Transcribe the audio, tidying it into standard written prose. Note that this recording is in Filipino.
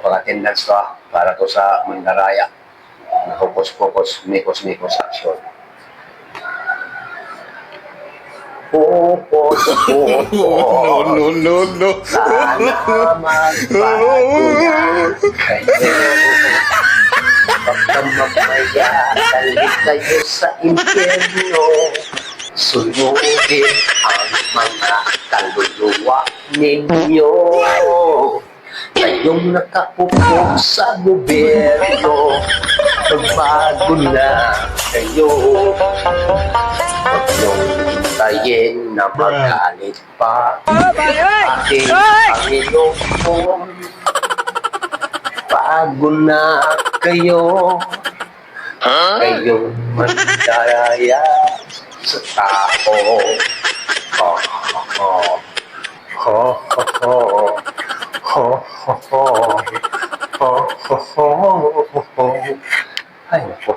pag-attendance to para to sa Mandaraya. Focus, mikos action. Focus. No. Sana magbago na kayo. Baka mamaya talik kayo sa impyerno. Sunodin ang mga kaluluwa ninyo. Kayong nakaupo sa gobyerno, magbago na kayo. Huwag niyong hintayin na magalit pa ating Panginoon. Bago na kayo, kayong magdaraya sa tao. Ho, ho, ho, ho, ho, ho, ho, ho, ho, ho, ho, ho, ho. Ay, naku.